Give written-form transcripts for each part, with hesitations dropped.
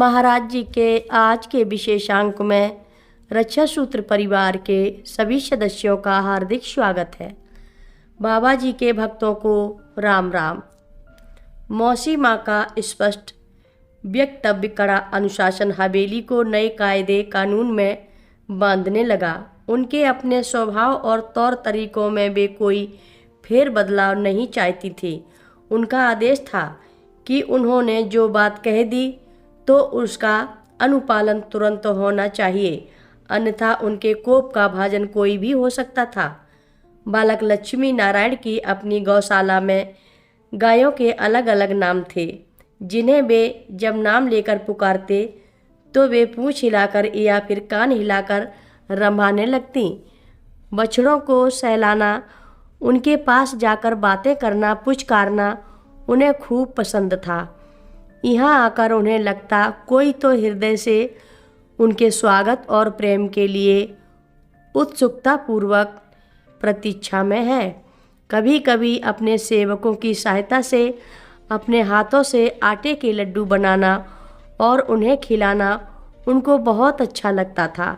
महाराज जी के आज के विशेषांक में रक्षा सूत्र परिवार के सभी सदस्यों का हार्दिक स्वागत है। बाबा जी के भक्तों को राम राम। मौसी माँ का स्पष्ट वक्तव्य कड़ा अनुशासन हवेली को नए कायदे कानून में बांधने लगा। उनके अपने स्वभाव और तौर तरीकों में वे कोई फेर बदलाव नहीं चाहती थी। उनका आदेश था कि उन्होंने जो बात कह दी तो उसका अनुपालन तुरंत होना चाहिए, अन्यथा उनके कोप का भाजन कोई भी हो सकता था। बालक लक्ष्मी नारायण की अपनी गौशाला में गायों के अलग अलग नाम थे, जिन्हें वे जब नाम लेकर पुकारते तो वे पूँछ हिलाकर या फिर कान हिलाकर रंभाने लगती। बछड़ों को सहलाना, उनके पास जाकर बातें करना, पुचकारना उन्हें खूब पसंद था। यहाँ आकर उन्हें लगता कोई तो हृदय से उनके स्वागत और प्रेम के लिए उत्सुकता पूर्वक प्रतीक्षा में है। कभी कभी अपने सेवकों की सहायता से अपने हाथों से आटे के लड्डू बनाना और उन्हें खिलाना उनको बहुत अच्छा लगता था।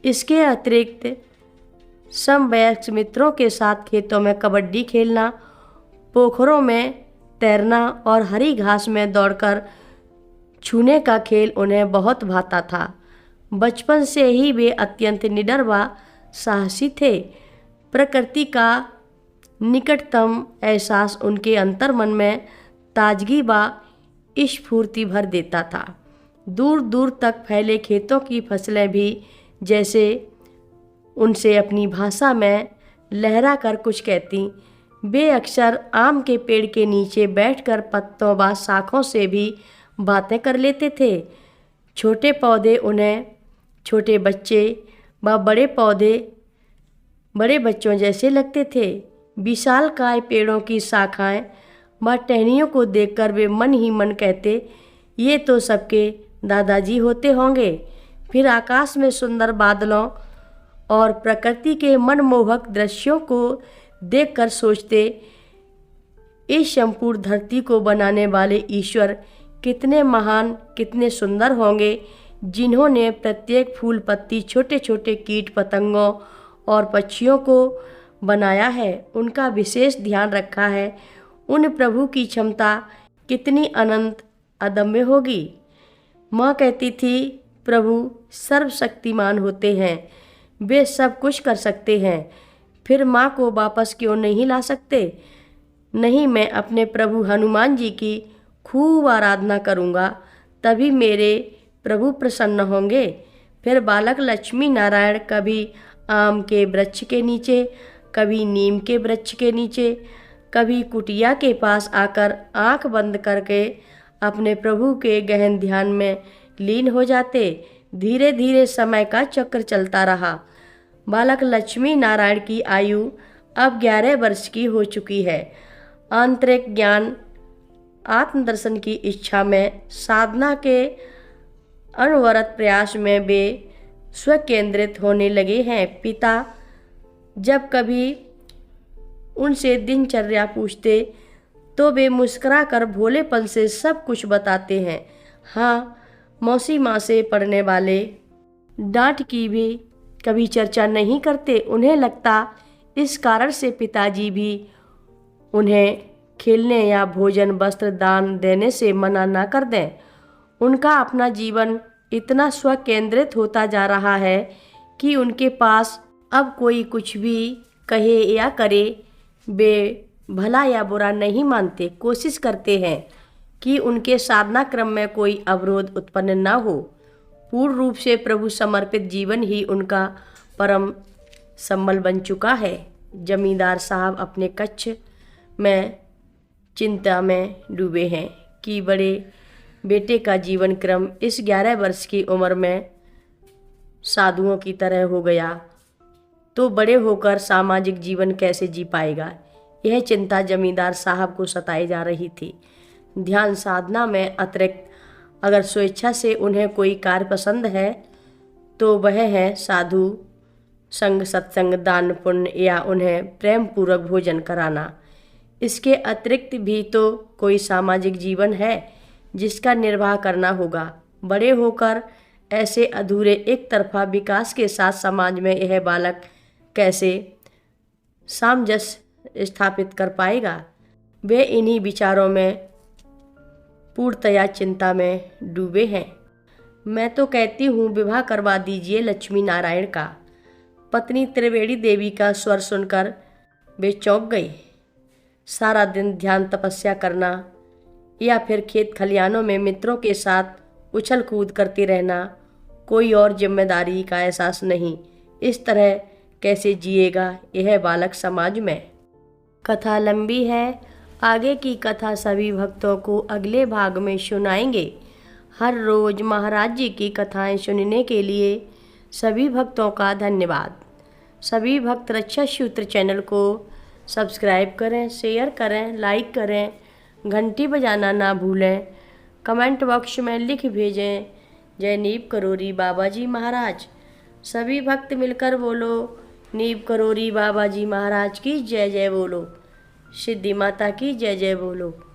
इसके अतिरिक्त समवयस्क मित्रों के साथ खेतों में कबड्डी खेलना, पोखरों में तैरना और हरी घास में दौड़कर छूने का खेल उन्हें बहुत भाता था। बचपन से ही वे अत्यंत निडर व साहसी थे। प्रकृति का निकटतम एहसास उनके अंतर्मन में ताजगी व स्फूर्ति भर देता था। दूर दूर तक फैले खेतों की फसलें भी जैसे उनसे अपनी भाषा में लहरा कर कुछ कहती। वे अक्सर आम के पेड़ के नीचे बैठकर पत्तों व शाखों से भी बातें कर लेते थे। छोटे पौधे उन्हें छोटे बच्चे व बड़े पौधे बड़े बच्चों जैसे लगते थे। विशालकाय पेड़ों की शाखाएं व टहनियों को देखकर वे मन ही मन कहते, ये तो सबके दादाजी होते होंगे। फिर आकाश में सुंदर बादलों और प्रकृति के मनमोहक दृश्यों को देखकर सोचते, इस संपूर्ण धरती को बनाने वाले ईश्वर कितने महान, कितने सुंदर होंगे, जिन्होंने प्रत्येक फूल पत्ती, छोटे छोटे कीट पतंगों और पक्षियों को बनाया है, उनका विशेष ध्यान रखा है। उन प्रभु की क्षमता कितनी अनंत अदम्य होगी। माँ कहती थी, प्रभु सर्वशक्तिमान होते हैं, वे सब कुछ कर सकते हैं, फिर माँ को वापस क्यों नहीं ला सकते। नहीं, मैं अपने प्रभु हनुमान जी की खूब आराधना करूँगा, तभी मेरे प्रभु प्रसन्न होंगे। फिर बालक लक्ष्मी नारायण कभी आम के वृक्ष के नीचे, कभी नीम के वृक्ष के नीचे, कभी कुटिया के पास आकर आंख बंद करके अपने प्रभु के गहन ध्यान में लीन हो जाते। धीरे धीरे समय का चक्र चलता रहा। बालक लक्ष्मी नारायण की आयु अब 11 वर्ष की हो चुकी है। आंतरिक ज्ञान, आत्मदर्शन की इच्छा में, साधना के अनवरत प्रयास में वे स्वकेंद्रित होने लगे हैं। पिता जब कभी उनसे दिनचर्या पूछते तो वे मुस्कुराकर भोलेपन से सब कुछ बताते हैं। हाँ, मौसी माँ से पढ़ने वाले डांट की भी कभी चर्चा नहीं करते। उन्हें लगता इस कारण से पिताजी भी उन्हें खेलने या भोजन वस्त्र दान देने से मना ना कर दें। उनका अपना जीवन इतना स्वकेंद्रित होता जा रहा है कि उनके पास अब कोई कुछ भी कहे या करे, वे भला या बुरा नहीं मानते। कोशिश करते हैं कि उनके साधना क्रम में कोई अवरोध उत्पन्न न हो। पूर्ण रूप से प्रभु समर्पित जीवन ही उनका परम संबल बन चुका है। जमींदार साहब अपने कच्छ में चिंता में डूबे हैं कि बड़े बेटे का जीवन क्रम इस 11 वर्ष की उम्र में साधुओं की तरह हो गया तो बड़े होकर सामाजिक जीवन कैसे जी पाएगा। यह चिंता जमींदार साहब को सताई जा रही थी। ध्यान साधना में अतिरिक्त अगर स्वेच्छा से उन्हें कोई कार्य पसंद है तो वह है साधु संग, सत्संग, दान, पुण्य या उन्हें प्रेम पूर्वक भोजन कराना। इसके अतिरिक्त भी तो कोई सामाजिक जीवन है जिसका निर्वाह करना होगा। बड़े होकर ऐसे अधूरे एक तरफा विकास के साथ समाज में यह बालक कैसे सामंजस्य स्थापित कर पाएगा। वे इन्हीं विचारों में पूर्णतया चिंता में डूबे हैं। मैं तो कहती हूँ विवाह करवा दीजिए लक्ष्मी नारायण का। पत्नी त्रिवेणी देवी का स्वर सुनकर वे चौंक गई। सारा दिन ध्यान तपस्या करना या फिर खेत खलिहानों में मित्रों के साथ उछल कूद करती रहना, कोई और जिम्मेदारी का एहसास नहीं। इस तरह कैसे जिएगा यह बालक समाज में। कथा लंबी है, आगे की कथा सभी भक्तों को अगले भाग में सुनाएंगे। हर रोज महाराज जी की कथाएं सुनने के लिए सभी भक्तों का धन्यवाद। सभी भक्त रक्षा सूत्र चैनल को सब्सक्राइब करें, शेयर करें, लाइक करें, घंटी बजाना ना भूलें। कमेंट बॉक्स में लिख भेजें जय नीव करोरी बाबा जी महाराज। सभी भक्त मिलकर बोलो नीव करोरी बाबा जी महाराज की जय जय बोलो। सिद्धि माता की जय जय बोलो।